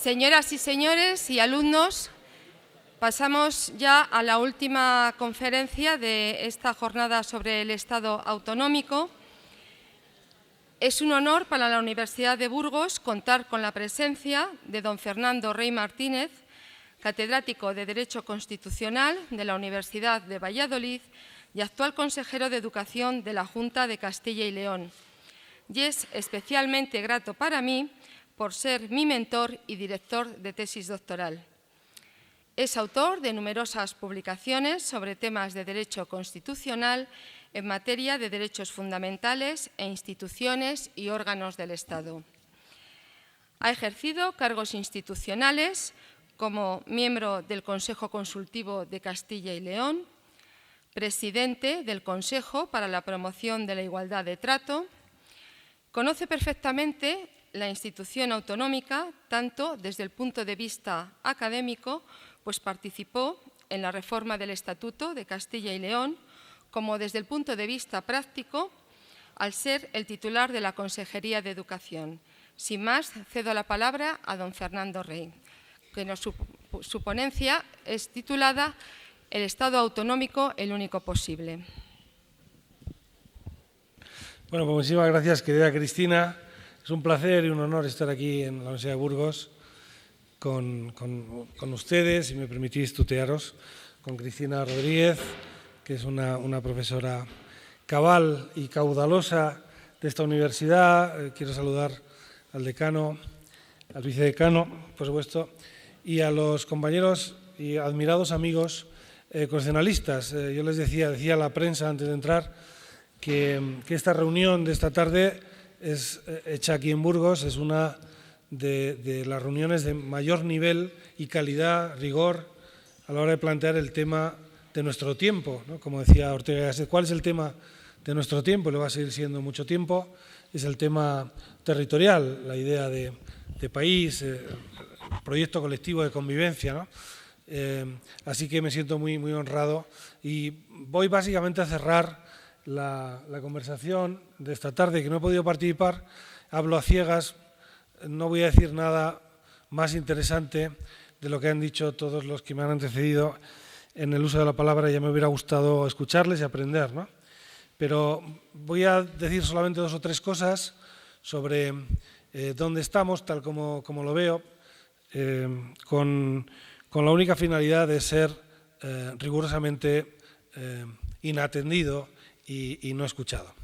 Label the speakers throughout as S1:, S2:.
S1: Señoras y señores y alumnos, pasamos ya a la última conferencia de esta jornada sobre el Estado autonómico. Es un honor para la Universidad de Burgos contar con la presencia de don Fernando Rey Martínez, catedrático de Derecho Constitucional de la Universidad de Valladolid y actual consejero de Educación de la Junta de Castilla y León. Y es especialmente grato para mí por ser mi mentor y director de tesis doctoral. Es autor de numerosas publicaciones sobre temas de derecho constitucional en materia de derechos fundamentales e instituciones y órganos del Estado. Ha ejercido cargos institucionales como miembro del Consejo Consultivo de Castilla y León, presidente del Consejo para la Promoción de la Igualdad de Trato. Conoce perfectamente la institución autonómica, tanto desde el punto de vista académico, pues participó en la reforma del Estatuto de Castilla y León, como desde el punto de vista práctico, al ser el titular de la Consejería de Educación. Sin más, cedo la palabra a don Fernando Rey, que su ponencia es titulada «El Estado autonómico, el único posible».
S2: Bueno, pues muchísimas gracias, querida Cristina. Es un placer y un honor estar aquí en la Universidad de Burgos con ustedes, si me permitís tutearos, con Cristina Rodríguez, que es una profesora cabal y caudalosa de esta universidad. Quiero saludar al decano, al vicedecano, por supuesto, y a los compañeros y admirados amigos constitucionalistas. Yo les decía a la prensa antes de entrar que esta reunión de esta tarde es hecha aquí en Burgos, es una de las reuniones de mayor nivel y calidad, rigor, a la hora de plantear el tema de nuestro tiempo, ¿no? Como decía Ortega y Gasset, ¿cuál es el tema de nuestro tiempo? Le va a seguir siendo mucho tiempo, es el tema territorial, la idea de país, proyecto colectivo de convivencia, ¿no? Así que me siento muy honrado y voy básicamente a cerrar la conversación de esta tarde, que no he podido participar, hablo a ciegas, no voy a decir nada más interesante de lo que han dicho todos los que me han antecedido en el uso de la palabra. Ya me hubiera gustado escucharles y aprender, ¿no? Pero voy a decir solamente 2 o 3 cosas sobre dónde estamos, tal como lo veo, con la única finalidad de ser rigurosamente inatendido y no escuchado.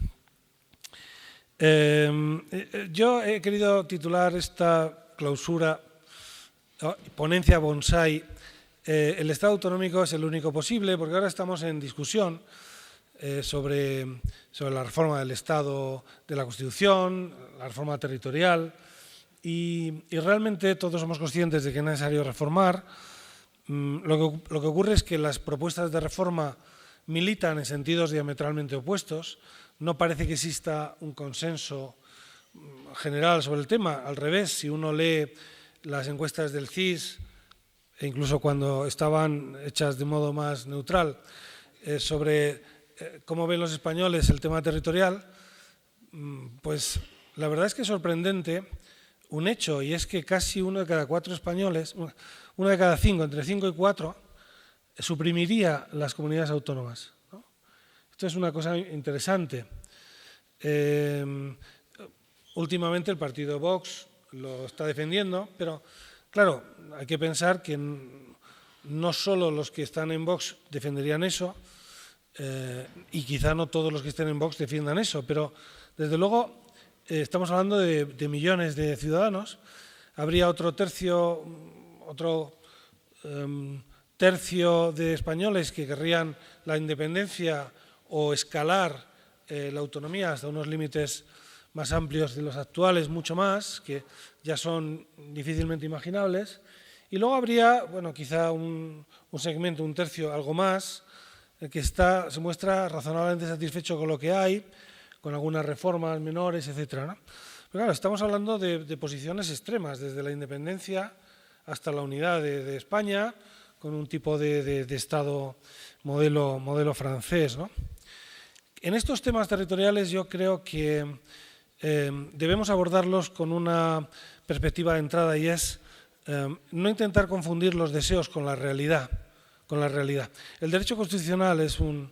S2: Yo he querido titular esta clausura, ponencia bonsai, el Estado autonómico es el único posible, porque ahora estamos en discusión sobre la reforma del Estado de la Constitución, la reforma territorial, y realmente todos somos conscientes de que es necesario reformar. Lo que ocurre es que las propuestas de reforma militan en sentidos diametralmente opuestos. No parece que exista un consenso general sobre el tema. Al revés, si uno lee las encuestas del CIS, e incluso cuando estaban hechas de modo más neutral, sobre cómo ven los españoles el tema territorial, pues la verdad es que es sorprendente un hecho, y es que casi 1 de cada 4 españoles, 1 de cada 5, entre 5 y 4, suprimiría las comunidades autónomas, ¿no? Esto es una cosa interesante. Últimamente el partido Vox lo está defendiendo, pero claro, hay que pensar que no solo los que están en Vox defenderían eso, y quizá no todos los que estén en Vox defiendan eso, pero desde luego estamos hablando de millones de ciudadanos. Habría otro tercio de españoles que querrían la independencia o escalar la autonomía hasta unos límites más amplios de los actuales, mucho más, que ya son difícilmente imaginables. Y luego habría, bueno, quizá un segmento, un tercio, algo más, que se muestra razonablemente satisfecho con lo que hay, con algunas reformas menores, etcétera, ¿no? Pero claro, estamos hablando de posiciones extremas, desde la independencia hasta la unidad de España, con un tipo de Estado modelo francés, ¿no? En estos temas territoriales yo creo que debemos abordarlos con una perspectiva de entrada, y es no intentar confundir los deseos con la realidad. El derecho constitucional es un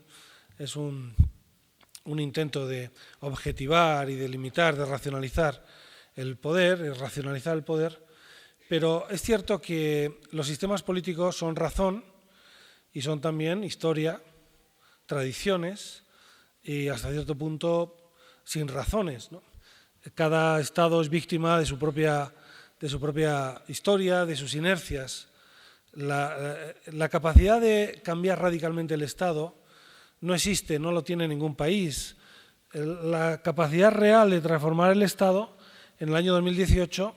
S2: intento de objetivar y de limitar, de racionalizar el poder, pero es cierto que los sistemas políticos son razón y son también historia, tradiciones y hasta cierto punto sin razones, ¿no? Cada Estado es víctima de su propia historia, de sus inercias. La capacidad de cambiar radicalmente el Estado no existe, no lo tiene ningún país. La capacidad real de transformar el Estado en el año 2018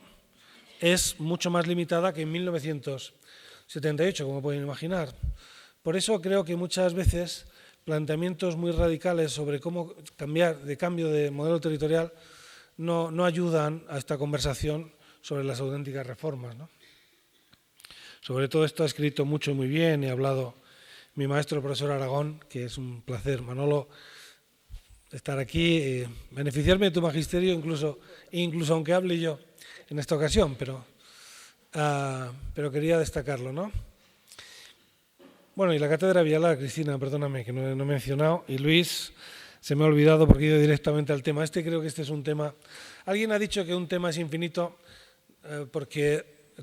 S2: es mucho más limitada que en 1978, como pueden imaginar. Por eso creo que muchas veces planteamientos muy radicales sobre cómo cambio de modelo territorial no ayudan a esta conversación sobre las auténticas reformas, ¿no? Sobre todo esto ha escrito mucho y muy bien y ha hablado mi maestro, el profesor Aragón, que es un placer, Manolo, estar aquí, beneficiarme de tu magisterio, incluso aunque hable yo en esta ocasión, pero quería destacarlo, ¿no? Bueno, y la cátedra Viala, Cristina, perdóname, que no he mencionado, y Luis, se me ha olvidado porque he ido directamente al tema. Creo que este es un tema... Alguien ha dicho que un tema es infinito porque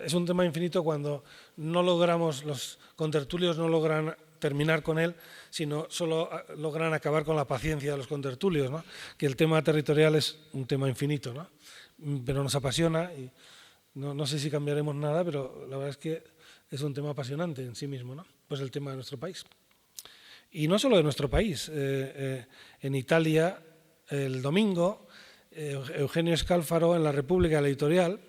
S2: es un tema infinito cuando no logramos, los contertulios no logran terminar con él, sino solo logran acabar con la paciencia de los contertulios, ¿no? Que el tema territorial es un tema infinito, ¿no? Pero nos apasiona y no sé si cambiaremos nada, pero la verdad es que es un tema apasionante en sí mismo, ¿no? Pues el tema de nuestro país. Y no solo de nuestro país. En Italia, el domingo, Eugenio Scalfaro, en la República, la editorial,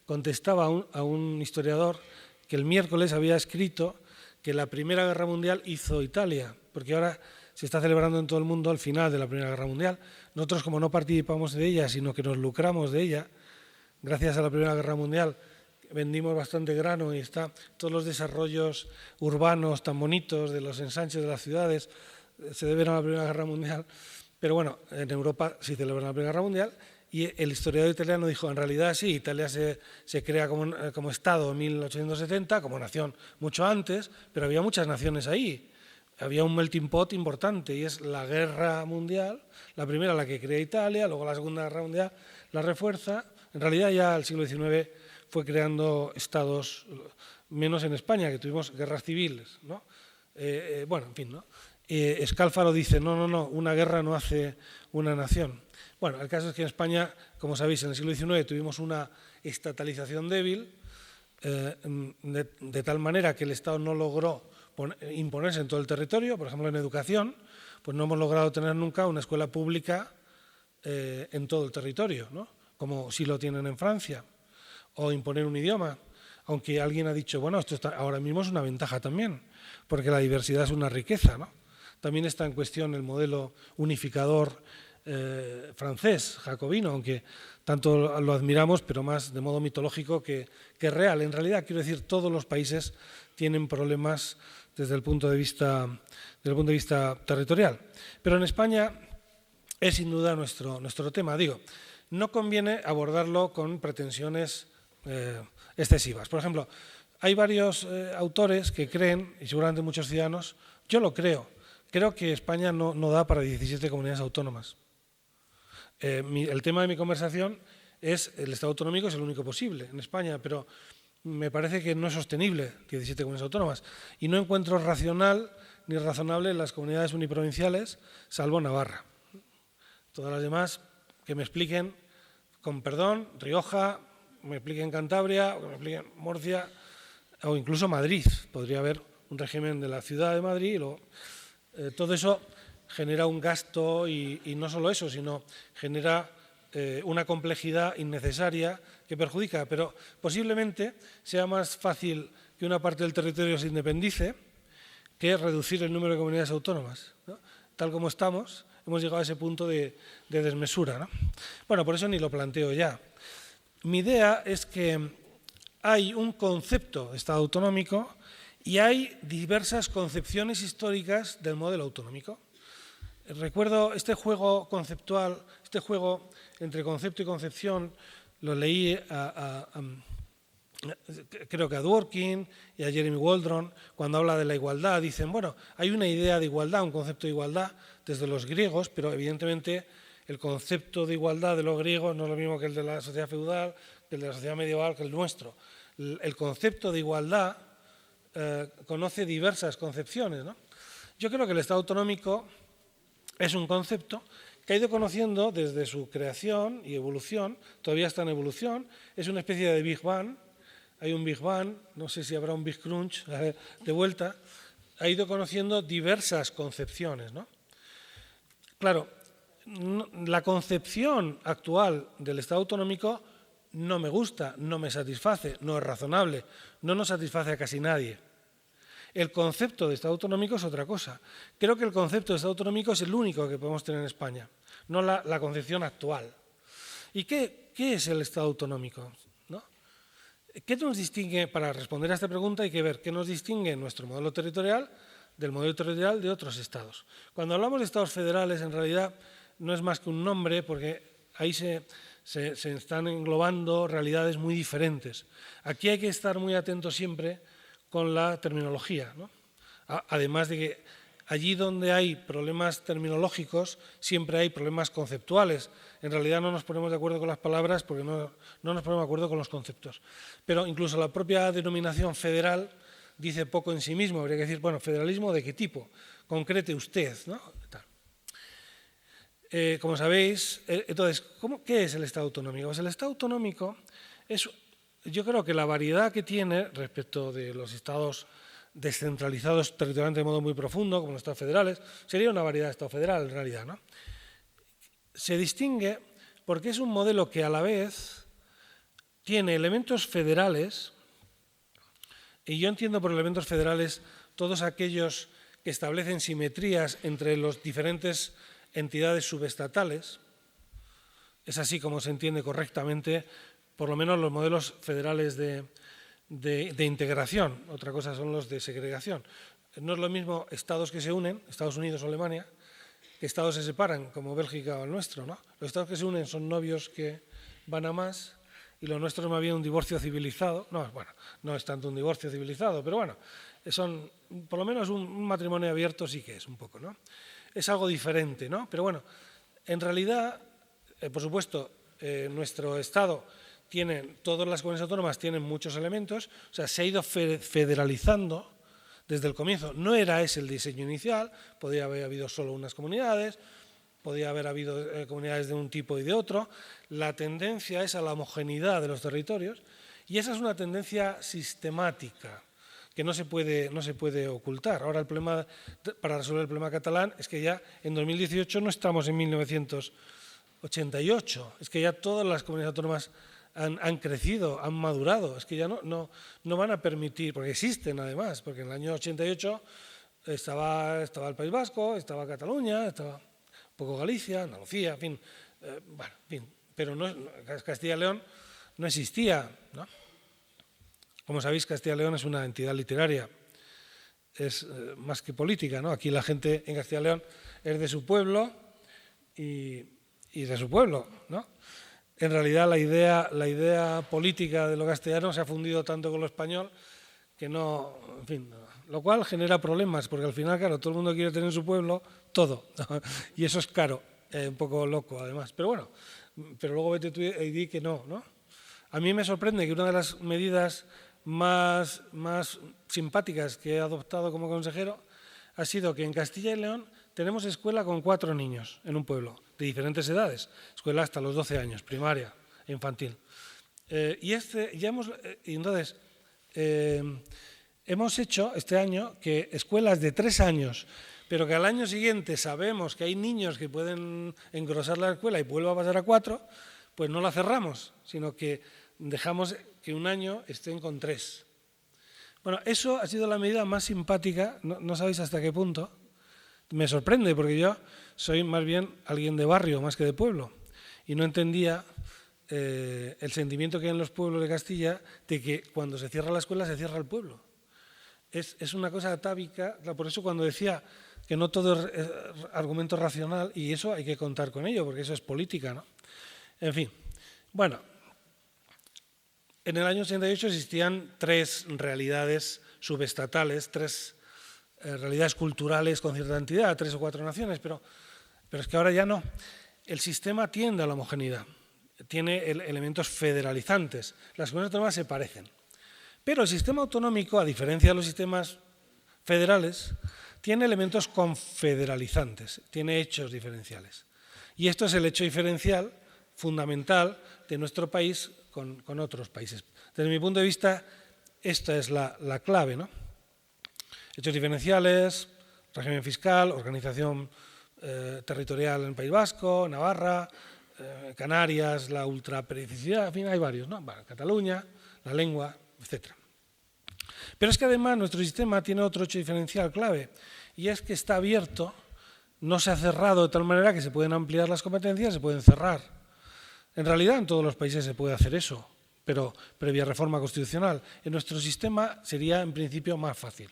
S2: contestaba a un historiador que el miércoles había escrito que la Primera Guerra Mundial hizo Italia, porque ahora se está celebrando en todo el mundo el final de la Primera Guerra Mundial. Nosotros, como no participamos de ella, sino que nos lucramos de ella, gracias a la Primera Guerra Mundial, vendimos bastante grano y todos los desarrollos urbanos tan bonitos de los ensanches de las ciudades se deben a la Primera Guerra Mundial. Pero bueno, en Europa sí celebran la Primera Guerra Mundial y el historiador italiano dijo, en realidad sí, Italia se crea como Estado en 1870, como nación mucho antes, pero había muchas naciones ahí. Había un melting pot importante y es la Guerra Mundial, la primera la que crea Italia, luego la Segunda Guerra Mundial la refuerza. En realidad ya el siglo XIX fue creando estados, menos en España, que tuvimos guerras civiles, ¿no? Bueno, en fin, ¿no? Scalfaro dice, no, una guerra no hace una nación. Bueno, el caso es que en España, como sabéis, en el siglo XIX tuvimos una estatalización débil, de tal manera que el Estado no logró imponerse en todo el territorio. Por ejemplo, en educación, pues no hemos logrado tener nunca una escuela pública en todo el territorio, ¿no? Como sí lo tienen en Francia, o imponer un idioma, aunque alguien ha dicho, bueno, ahora mismo es una ventaja también, porque la diversidad es una riqueza, ¿no? También está en cuestión el modelo unificador francés, jacobino, aunque tanto lo admiramos, pero más de modo mitológico que real. En realidad, quiero decir, todos los países tienen problemas desde el punto de vista territorial. Pero en España es sin duda nuestro tema. Digo, no conviene abordarlo con pretensiones excesivas. Por ejemplo, hay varios autores que creen, y seguramente muchos ciudadanos, yo lo creo que España no da para 17 comunidades autónomas. El tema de mi conversación es el Estado autonómico es el único posible en España, pero me parece que no es sostenible 17 comunidades autónomas y no encuentro racional ni razonable las comunidades uniprovinciales, salvo Navarra. Todas las demás que me expliquen, con perdón, Rioja, me expliquen Cantabria, o que me expliquen Murcia, o incluso Madrid. Podría haber un régimen de la ciudad de Madrid y luego, todo eso genera un gasto y no solo eso, sino genera una complejidad innecesaria que perjudica, pero posiblemente sea más fácil que una parte del territorio se independice que reducir el número de comunidades autónomas, ¿no? Tal como estamos, hemos llegado a ese punto de desmesura, ¿no? Bueno, por eso ni lo planteo ya. Mi idea es que hay un concepto de Estado autonómico y hay diversas concepciones históricas del modelo autonómico. Recuerdo este juego conceptual, este juego entre concepto y concepción, lo leí a creo que a Dworkin y a Jeremy Waldron, cuando habla de la igualdad, dicen, bueno, hay una idea de igualdad, un concepto de igualdad desde los griegos, pero evidentemente el concepto de igualdad de los griegos no es lo mismo que el de la sociedad feudal, que el de la sociedad medieval, que el nuestro. El concepto de igualdad conoce diversas concepciones, ¿no? Yo creo que el Estado autonómico es un concepto que ha ido conociendo desde su creación y evolución, todavía está en evolución, es una especie de Big Bang, hay un Big Bang, no sé si habrá un Big Crunch de vuelta, ha ido conociendo diversas concepciones, ¿no? Claro, la concepción actual del Estado autonómico no me gusta, no me satisface, no es razonable, no nos satisface a casi nadie. El concepto de Estado autonómico es otra cosa. Creo que el concepto de Estado autonómico es el único que podemos tener en España, no la concepción actual. ¿Y qué es el Estado autonómico? ¿No? ¿Qué nos distingue? Para responder a esta pregunta hay que ver qué nos distingue nuestro modelo territorial del modelo territorial de otros estados. Cuando hablamos de estados federales, en realidad no es más que un nombre, porque ahí se están englobando realidades muy diferentes. Aquí hay que estar muy atentos siempre con la terminología, ¿no? Además de que allí donde hay problemas terminológicos, siempre hay problemas conceptuales. En realidad no nos ponemos de acuerdo con las palabras porque no nos ponemos de acuerdo con los conceptos. Pero incluso la propia denominación federal dice poco en sí mismo. Habría que decir, bueno, ¿federalismo de qué tipo? Concrete usted, ¿no? Tal. Como sabéis, entonces, ¿qué es el Estado autonómico? Pues el Estado autonómico es, yo creo que la variedad que tiene respecto de los estados descentralizados territorialmente de modo muy profundo, como los estados federales, sería una variedad de Estado federal en realidad, ¿no? Se distingue porque es un modelo que a la vez tiene elementos federales, y yo entiendo por elementos federales todos aquellos que establecen simetrías entre los diferentes entidades subestatales. Es así como se entiende correctamente, por lo menos los modelos federales de integración. Otra cosa son los de segregación. No es lo mismo estados que se unen, Estados Unidos o Alemania, que estados se separan, como Bélgica o el nuestro, ¿no? Los estados que se unen son novios que van a más, y lo nuestro es más bien un divorcio civilizado. No, bueno, no es tanto un divorcio civilizado, pero bueno, son, por lo menos un matrimonio abierto sí que es un poco, ¿no? Es algo diferente, ¿no? Pero bueno, en realidad, por supuesto, nuestro Estado tiene, todas las comunidades autónomas tienen muchos elementos, o sea, se ha ido federalizando desde el comienzo. No era ese el diseño inicial, podría haber habido solo unas comunidades, podía haber habido comunidades de un tipo y de otro. La tendencia es a la homogeneidad de los territorios y esa es una tendencia sistemática que no se puede ocultar. Ahora el problema, para resolver el problema catalán, es que ya en 2018 no estamos en 1988, es que ya todas las comunidades autónomas han crecido, han madurado, es que ya no van a permitir, porque existen además, porque en el año 88 estaba el País Vasco, estaba Cataluña, estaba un poco Galicia, Andalucía, en fin, bueno, en fin, pero Castilla y León no existía, ¿no? Como sabéis, Castilla y León es una entidad literaria, es más que política, ¿no? Aquí la gente en Castilla y León es de su pueblo y de su pueblo, ¿no? En realidad la idea política de lo castellano se ha fundido tanto con lo español que no, en fin, lo cual genera problemas, porque al final, claro, todo el mundo quiere tener en su pueblo todo, ¿no? Y eso es caro, un poco loco además, pero bueno, pero luego vete tú y di que no, ¿no? A mí me sorprende que una de las medidas más simpáticas que he adoptado como consejero ha sido que en Castilla y León tenemos escuela con 4 niños en un pueblo, de diferentes edades, escuela hasta los 12 años, primaria e infantil. Entonces, hemos hecho este año que escuelas de 3 años, pero que al año siguiente sabemos que hay niños que pueden engrosar la escuela y vuelva a pasar a 4, pues no la cerramos, sino que dejamos que un año estén con 3. Bueno, eso ha sido la medida más simpática, no sabéis hasta qué punto. Me sorprende porque yo soy más bien alguien de barrio más que de pueblo y no entendía el sentimiento que hay en los pueblos de Castilla de que cuando se cierra la escuela se cierra el pueblo. Es una cosa atávica, por eso cuando decía que no todo es argumento racional, y eso hay que contar con ello porque eso es política, ¿no? En fin, bueno, En el año 88 existían 3 realidades subestatales, 3 realidades culturales con cierta entidad, 3 o 4 naciones, pero es que ahora ya no. El sistema tiende a la homogeneidad, tiene elementos federalizantes, las comunidades autónomas se parecen. Pero el sistema autonómico, a diferencia de los sistemas federales, tiene elementos confederalizantes, tiene hechos diferenciales. Y esto es el hecho diferencial fundamental de nuestro país con otros países. Desde mi punto de vista, esta es la clave, ¿no? Hechos diferenciales, régimen fiscal, organización territorial en el País Vasco, Navarra, Canarias, la ultraperiodicidad, en fin, hay varios, ¿no? Bueno, Cataluña, la lengua, etc. Pero es que además nuestro sistema tiene otro hecho diferencial clave, y es que está abierto, no se ha cerrado de tal manera que se pueden ampliar las competencias, se pueden cerrar. En realidad en todos los países se puede hacer eso, pero previa reforma constitucional. En nuestro sistema sería en principio más fácil.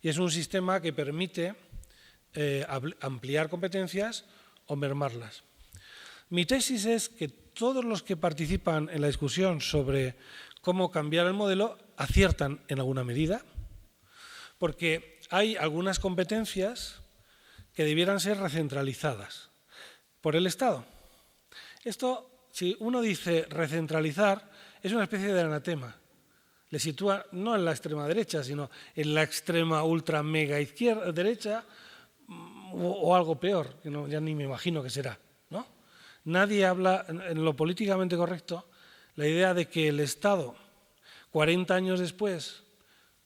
S2: Y es un sistema que permite ampliar competencias o mermarlas. Mi tesis es que todos los que participan en la discusión sobre cómo cambiar el modelo aciertan en alguna medida, porque hay algunas competencias que debieran ser recentralizadas por el Estado. Esto, si uno dice recentralizar, es una especie de anatema. Le sitúa no en la extrema derecha, sino en la extrema ultra mega izquierda derecha o algo peor, que no, ya ni me imagino qué será, ¿no? Nadie habla en lo políticamente correcto la idea de que el Estado, 40 años después,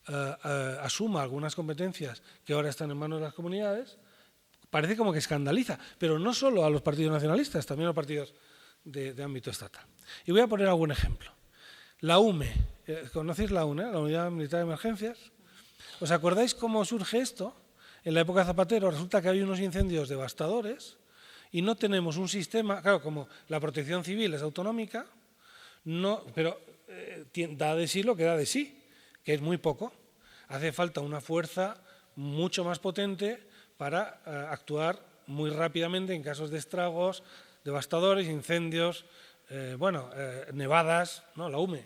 S2: asuma algunas competencias que ahora están en manos de las comunidades. Parece como que escandaliza, pero no solo a los partidos nacionalistas, también a los partidos de ámbito estatal. Y voy a poner algún ejemplo. La UME, ¿conocéis la UME, la Unidad Militar de Emergencias? ¿Os acordáis cómo surge esto? En la época de Zapatero resulta que había unos incendios devastadores y no tenemos un sistema, claro, como la protección civil es autonómica, no, pero da de sí lo que da de sí, que es muy poco. Hace falta una fuerza mucho más potente para actuar muy rápidamente en casos de estragos devastadores, incendios, nevadas, ¿no? La UME.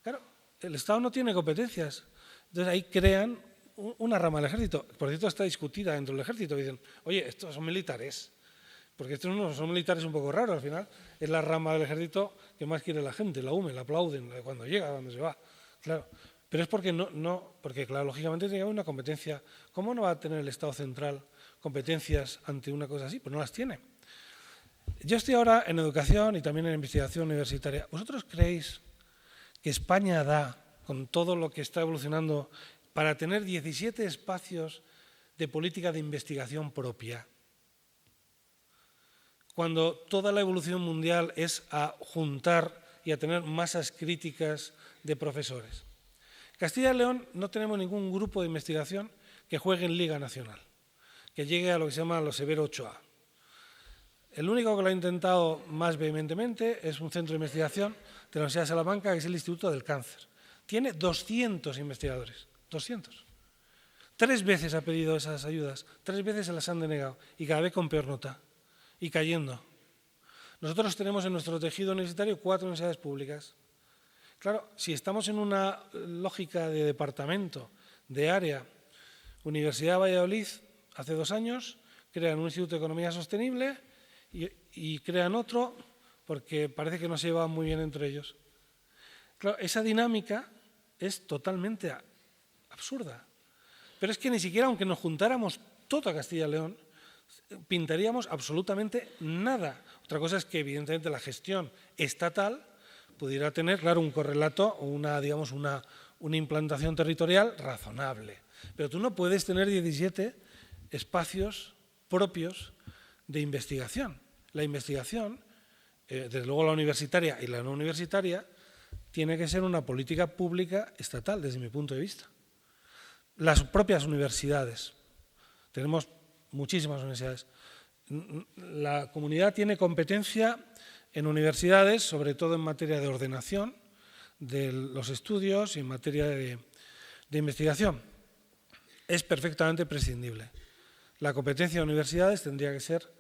S2: Claro, el Estado no tiene competencias, entonces ahí crean una rama del ejército. Por cierto, está discutida dentro del ejército. Dicen, oye, estos son militares, porque estos no son militares un poco raros, al final es la rama del ejército que más quiere la gente, la UME, la aplauden cuando llega, cuando se va. Claro, pero es porque porque claro, lógicamente tiene que haber una competencia. ¿Cómo no va a tener el Estado central competencias ante una cosa así? Pues no las tiene. Yo estoy ahora en educación y también en investigación universitaria. ¿Vosotros creéis que España da, con todo lo que está evolucionando, para tener 17 espacios de política de investigación propia, cuando toda la evolución mundial es a juntar y a tener masas críticas de profesores? Castilla y León no tenemos ningún grupo de investigación que juegue en Liga Nacional, que llegue a lo que se llama los Severo 8A. El único que lo ha intentado más vehementemente es un centro de investigación de la Universidad de Salamanca, que es el Instituto del Cáncer. Tiene 200 investigadores, 200. 3 veces ha pedido esas ayudas, 3 veces se las han denegado y cada vez con peor nota y cayendo. Nosotros tenemos en nuestro tejido universitario 4 universidades públicas. Claro, si estamos en una lógica de departamento, de área, Universidad de Valladolid, hace 2 años, crean un Instituto de Economía Sostenible y crean otro porque parece que no se llevan muy bien entre ellos. Claro, esa dinámica es totalmente absurda. Pero es que ni siquiera, aunque nos juntáramos toda Castilla y León, pintaríamos absolutamente nada. Otra cosa es que, evidentemente, la gestión estatal pudiera tener, claro, un correlato o una implantación territorial razonable. Pero tú no puedes tener 17 espacios propios de investigación. La investigación, desde luego la universitaria y la no universitaria, tiene que ser una política pública estatal, desde mi punto de vista. Las propias universidades, tenemos muchísimas universidades. La comunidad tiene competencia en universidades, sobre todo en materia de ordenación de los estudios y en materia de investigación. Es perfectamente prescindible. La competencia de universidades tendría que ser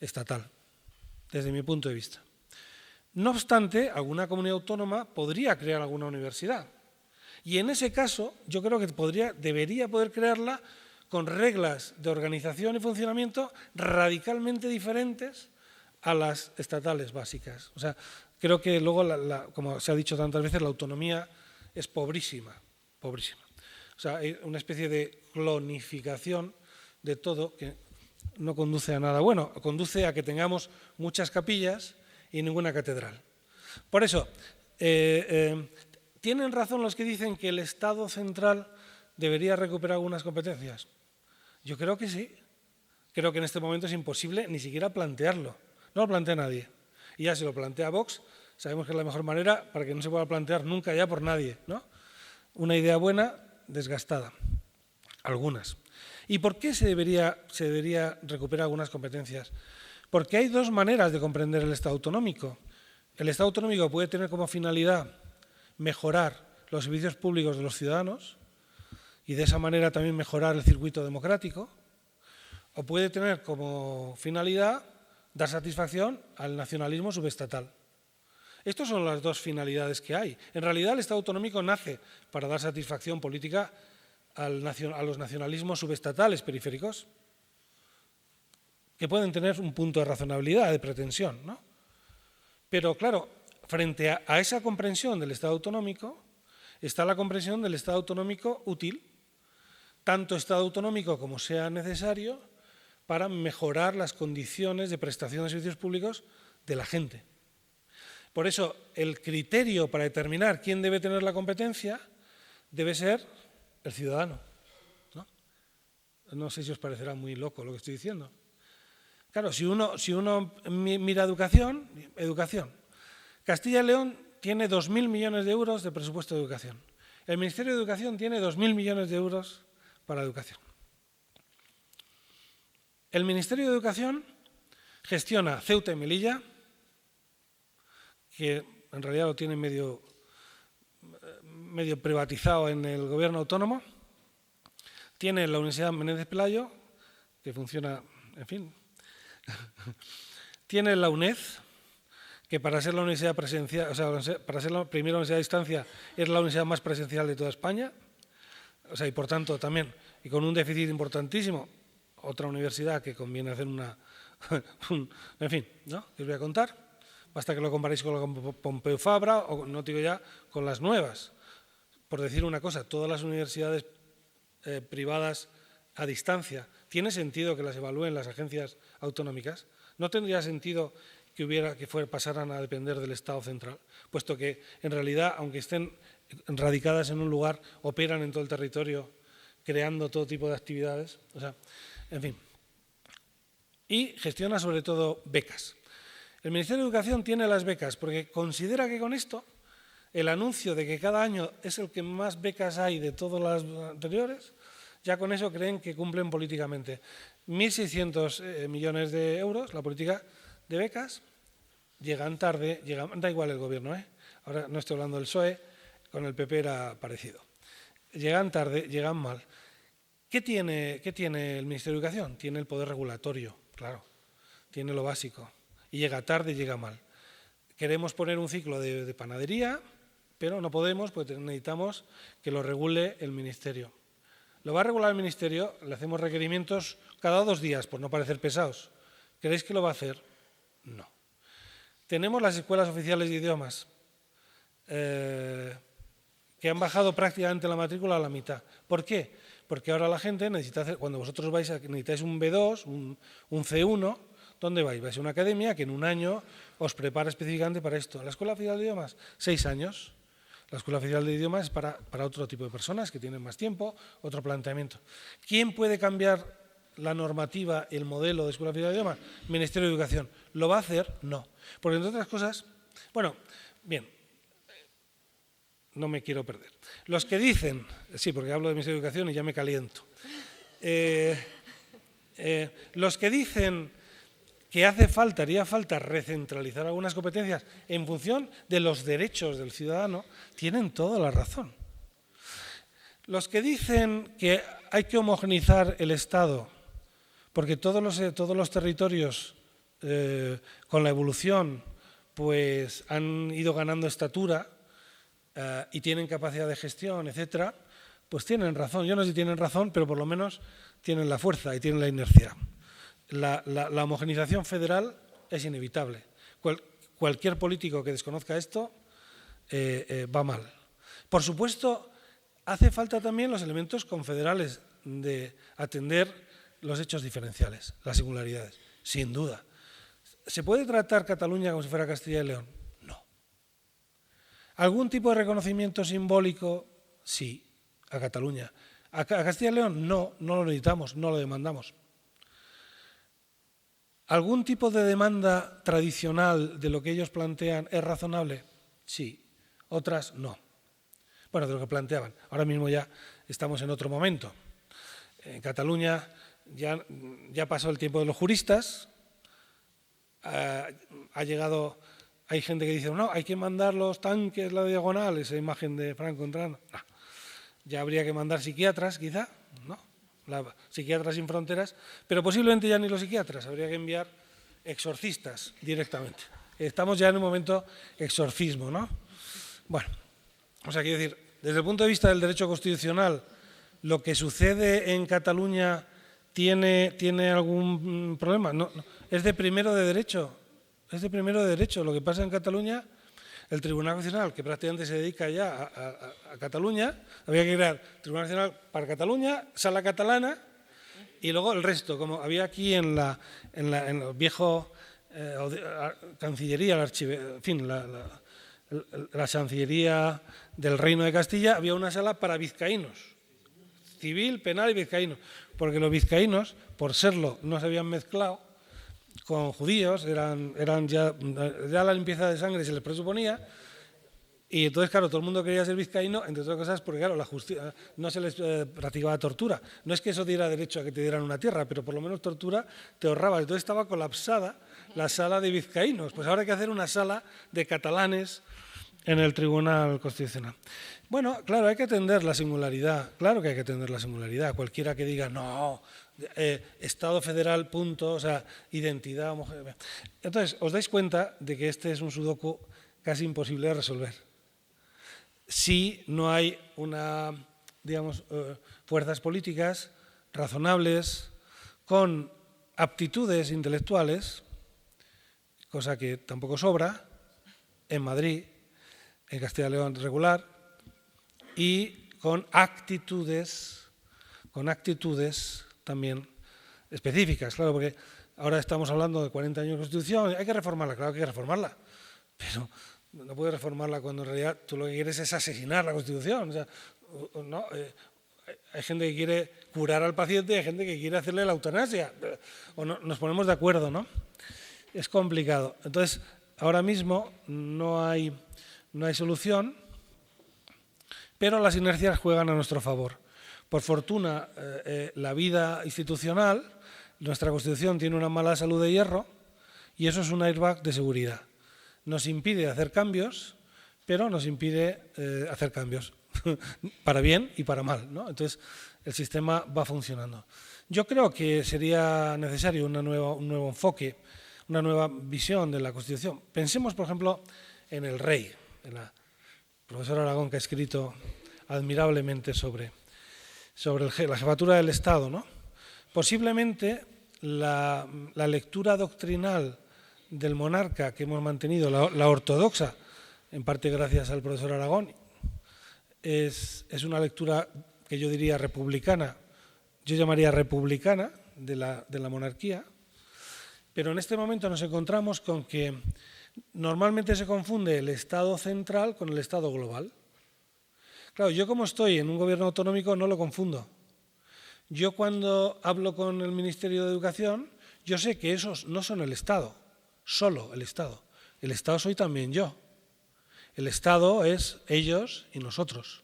S2: estatal, desde mi punto de vista. No obstante, alguna comunidad autónoma podría crear alguna universidad. Y en ese caso, yo creo que debería poder crearla con reglas de organización y funcionamiento radicalmente diferentes a las estatales básicas. O sea, creo que luego, como se ha dicho tantas veces, la autonomía es pobrísima, pobrísima. O sea, hay una especie de clonificación de todo que no conduce a nada bueno, conduce a que tengamos muchas capillas y ninguna catedral. Por eso, ¿tienen razón los que dicen que el Estado central debería recuperar algunas competencias? Yo creo que sí. Creo que en este momento es imposible ni siquiera plantearlo. No lo plantea nadie. Y ya si lo plantea Vox, sabemos que es la mejor manera para que no se pueda plantear nunca ya por nadie, ¿no? Una idea buena, desgastada. Algunas. ¿Y por qué se debería recuperar algunas competencias? Porque hay dos maneras de comprender el Estado autonómico. El Estado autonómico puede tener como finalidad mejorar los servicios públicos de los ciudadanos y de esa manera también mejorar el circuito democrático, o puede tener como finalidad dar satisfacción al nacionalismo subestatal. Estas son las dos finalidades que hay. En realidad el Estado autonómico nace para dar satisfacción política a los nacionalismos subestatales periféricos, que pueden tener un punto de razonabilidad, de pretensión, ¿no? Pero claro, frente a esa comprensión del Estado autonómico, está la comprensión del Estado autonómico útil, tanto Estado autonómico como sea necesario para mejorar las condiciones de prestación de servicios públicos de la gente. Por eso, el criterio para determinar quién debe tener la competencia debe ser el ciudadano, ¿no? No sé si os parecerá muy loco lo que estoy diciendo. Claro, si uno mira educación, Castilla y León tiene 2.000 millones de euros de presupuesto de educación. El Ministerio de Educación tiene 2.000 millones de euros para educación. El Ministerio de Educación gestiona Ceuta y Melilla, que en realidad lo tiene medio privatizado en el gobierno autónomo. Tiene la Universidad Menéndez Pelayo, que funciona, en fin. Tiene la UNED, que para ser la universidad presencial, o sea, para ser la primera universidad a distancia, es la universidad más presencial de toda España. O sea, y por tanto también, y con un déficit importantísimo, otra universidad que conviene hacer en fin, ¿no? Que os voy a contar. Basta que lo comparéis con la Pompeu Fabra o, no digo ya, con las nuevas. Por decir una cosa, todas las universidades privadas a distancia, ¿tiene sentido que las evalúen las agencias autonómicas? ¿No tendría sentido que pasaran a depender del Estado central? Puesto que, en realidad, aunque estén radicadas en un lugar, operan en todo el territorio, creando todo tipo de actividades. O sea, en fin. Y gestiona sobre todo becas. El Ministerio de Educación tiene las becas porque considera que con esto el anuncio de que cada año es el que más becas hay de todas las anteriores, ya con eso creen que cumplen políticamente. 1.600 millones de euros, la política de becas, llegan tarde, da igual el gobierno, ahora no estoy hablando del PSOE, con el PP era parecido. Llegan tarde, llegan mal. ¿Qué tiene el Ministerio de Educación? Tiene el poder regulatorio, claro, tiene lo básico. Y llega tarde, llega mal. Queremos poner un ciclo de panadería, pero no podemos, porque necesitamos que lo regule el Ministerio. Lo va a regular el Ministerio, le hacemos requerimientos cada 2 días, por no parecer pesados. ¿Creéis que lo va a hacer? No. Tenemos las escuelas oficiales de idiomas, que han bajado prácticamente la matrícula a la mitad. ¿Por qué? Porque ahora la gente necesita hacer, cuando vosotros necesitáis un B2, un C1, ¿dónde vais? Vais a una academia que en un año os prepara específicamente para esto. ¿La Escuela Oficial de Idiomas? 6 años. La Escuela Oficial de Idiomas es para otro tipo de personas que tienen más tiempo, otro planteamiento. ¿Quién puede cambiar la normativa, el modelo de Escuela Oficial de Idiomas? Ministerio de Educación. ¿Lo va a hacer? No. Porque entre otras cosas, bueno, bien, no me quiero perder. Los que dicen, sí, porque hablo de Ministerio de Educación y ya me caliento. Los que dicen que haría falta recentralizar algunas competencias en función de los derechos del ciudadano, tienen toda la razón. Los que dicen que hay que homogeneizar el Estado, porque todos los territorios, con la evolución, pues han ido ganando estatura y tienen capacidad de gestión, etcétera, pues tienen razón. Yo no sé si tienen razón, pero por lo menos tienen la fuerza y tienen la inercia. La homogeneización federal es inevitable. Cualquier político que desconozca esto va mal. Por supuesto, hace falta también los elementos confederales de atender los hechos diferenciales, las singularidades, sin duda. ¿Se puede tratar Cataluña como si fuera Castilla y León? No. ¿Algún tipo de reconocimiento simbólico? Sí, a Cataluña. ¿A Castilla y León? No, no lo necesitamos, no lo demandamos. ¿Algún tipo de demanda tradicional de lo que ellos plantean es razonable? Sí, otras no. Bueno, de lo que planteaban. Ahora mismo ya estamos en otro momento. En Cataluña ya pasó el tiempo de los juristas, hay gente que dice, no, hay que mandar los tanques, la diagonal, esa imagen de Franco entrando. No. Ya habría que mandar psiquiatras, quizá, ¿no? Psiquiatras sin fronteras, pero posiblemente ya ni los psiquiatras, habría que enviar exorcistas directamente. Estamos ya en un momento exorcismo, ¿no? Bueno, o sea, quiero decir, desde el punto de vista del derecho constitucional, lo que sucede en Cataluña tiene algún problema. No, es de primero de derecho, es de primero de derecho. Lo que pasa en Cataluña, el Tribunal Constitucional, que prácticamente se dedica ya a Cataluña, había que crear Tribunal Nacional para Cataluña, Sala Catalana y luego el resto, como había aquí en el viejo Cancillería, en fin, la Chancillería del Reino de Castilla, había una sala para vizcaínos, civil, penal y vizcaínos, porque los vizcaínos, por serlo, no se habían mezclado con judíos, eran ya la limpieza de sangre se les presuponía, y entonces, claro, todo el mundo quería ser vizcaíno, entre otras cosas, porque, claro, la justicia no se les practicaba tortura. No es que eso diera derecho a que te dieran una tierra, pero por lo menos tortura te ahorrabas. Entonces estaba colapsada la sala de vizcaínos. Pues ahora hay que hacer una sala de catalanes en el Tribunal Constitucional. Bueno, claro, hay que atender la singularidad. Claro que hay que atender la singularidad. Cualquiera que diga, no, Estado federal, punto, o sea, identidad homogénea. Entonces, os dais cuenta de que este es un sudoku casi imposible de resolver. Si no hay fuerzas políticas razonables con aptitudes intelectuales, cosa que tampoco sobra, en Madrid, en Castilla y León regular, y con actitudes también específicas, claro, porque ahora estamos hablando de 40 años de Constitución, hay que reformarla, claro que hay que reformarla, pero no puedes reformarla cuando en realidad tú lo que quieres es asesinar la Constitución. O sea, no, hay gente que quiere curar al paciente y hay gente que quiere hacerle la eutanasia. O no, nos ponemos de acuerdo, ¿no? Es complicado. Entonces, ahora mismo no hay solución, pero las inercias juegan a nuestro favor. Por fortuna, la vida institucional, nuestra Constitución tiene una mala salud de hierro y eso es un airbag de seguridad. Nos impide hacer cambios, pero nos impide hacer cambios para bien y para mal, ¿no? Entonces, el sistema va funcionando. Yo creo que sería necesario un nuevo enfoque, una nueva visión de la Constitución. Pensemos, por ejemplo, en el rey, en el profesor Aragón, que ha escrito admirablemente sobre la jefatura del Estado, ¿no? Posiblemente la lectura doctrinal del monarca que hemos mantenido, la ortodoxa, en parte gracias al profesor Aragón, es una lectura que yo diría republicana, yo llamaría republicana de la monarquía, pero en este momento nos encontramos con que normalmente se confunde el Estado central con el Estado global. Claro, yo como estoy en un gobierno autonómico no lo confundo. Yo cuando hablo con el Ministerio de Educación, yo sé que esos no son el Estado, solo el Estado. El Estado soy también yo. El Estado es ellos y nosotros.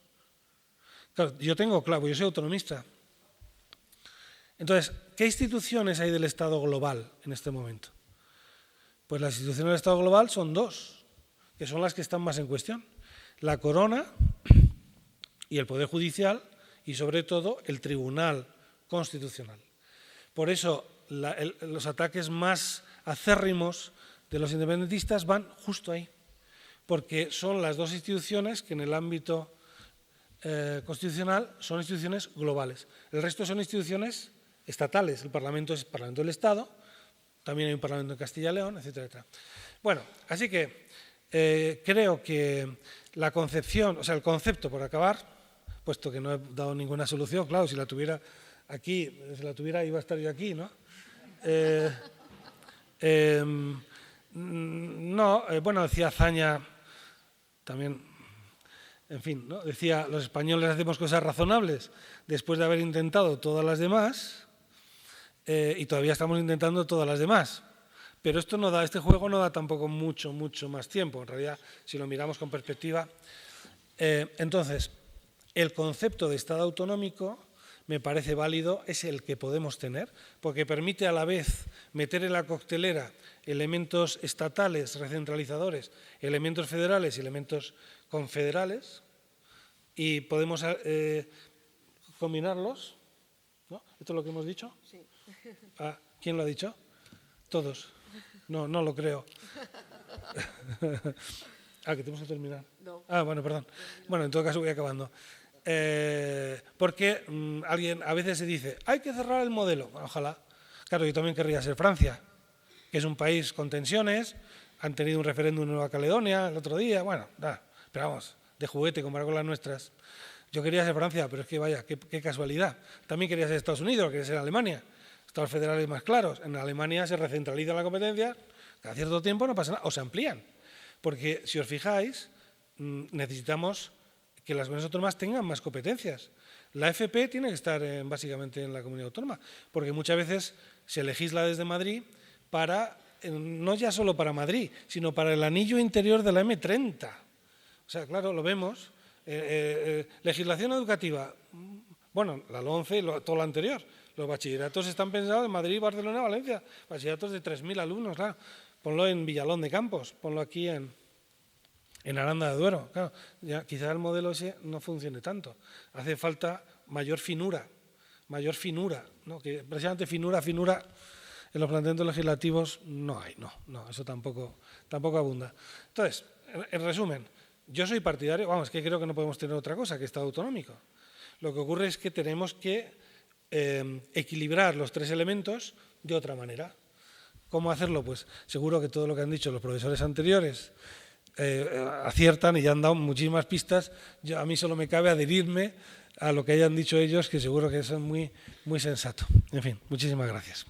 S2: Claro, yo soy autonomista. Entonces, ¿qué instituciones hay del Estado global en este momento? Pues las instituciones del Estado global son dos, que son las que están más en cuestión. La Corona y el Poder Judicial y, sobre todo, el Tribunal Constitucional. Por eso, los ataques más acérrimos de los independentistas van justo ahí, porque son las dos instituciones que en el ámbito constitucional son instituciones globales. El resto son instituciones estatales. El Parlamento es el Parlamento del Estado, también hay un Parlamento en Castilla y León, etcétera, etcétera. Bueno, así que creo que la concepción, o sea, el concepto, por acabar, puesto que no he dado ninguna solución, claro, si la tuviera aquí, si la tuviera iba a estar yo aquí, ¿no? Bueno, decía Azaña también, en fin, ¿no? Decía, los españoles hacemos cosas razonables después de haber intentado todas las demás y todavía estamos intentando todas las demás. Pero esto no da, este juego no da tampoco mucho más tiempo, en realidad, si lo miramos con perspectiva. Entonces, el concepto de Estado autonómico me parece válido, es el que podemos tener, porque permite a la vez meter en la coctelera elementos estatales recentralizadores, elementos federales y elementos confederales, y podemos combinarlos, ¿no? ¿Esto es lo que hemos dicho?
S1: Sí.
S2: ¿Quién lo ha dicho? Todos. No lo creo. Que tenemos que terminar.
S1: No.
S2: Bueno, perdón. Bueno, en todo caso voy acabando. Porque alguien a veces se dice, hay que cerrar el modelo. Ojalá. Claro, yo también querría ser Francia, que es un país con tensiones, han tenido un referéndum en Nueva Caledonia el otro día, bueno, pero vamos, de juguete comparado con las nuestras. Yo quería ser Francia, pero es que vaya, qué casualidad. También quería ser Estados Unidos, quería ser Alemania. Estados federales más claros. En Alemania se recentraliza la competencia, cada cierto tiempo no pasa nada, o se amplían. Porque si os fijáis, necesitamos que las comunidades autónomas tengan más competencias. La FP tiene que estar básicamente en la comunidad autónoma, porque muchas veces se legisla desde Madrid para, no ya solo para Madrid, sino para el anillo interior de la M30. O sea, claro, lo vemos. Legislación educativa, bueno, la LOMCE y todo lo anterior. Los bachilleratos están pensados en Madrid, Barcelona, Valencia. Bachilleratos de 3.000 alumnos, claro. Ponlo en Villalón de Campos, ponlo aquí en Aranda de Duero. Claro, ya quizá el modelo ese no funcione tanto. Hace falta mayor finura, ¿no? Que precisamente finura en los planteamientos legislativos no hay, no, eso tampoco abunda. Entonces, en resumen, yo soy partidario, vamos, que creo que no podemos tener otra cosa que Estado autonómico. Lo que ocurre es que tenemos que equilibrar los tres elementos de otra manera. ¿Cómo hacerlo? Pues seguro que todo lo que han dicho los profesores anteriores aciertan y ya han dado muchísimas pistas. A mí solo me cabe adherirme a lo que hayan dicho ellos, que seguro que son muy sensato. En fin, muchísimas gracias.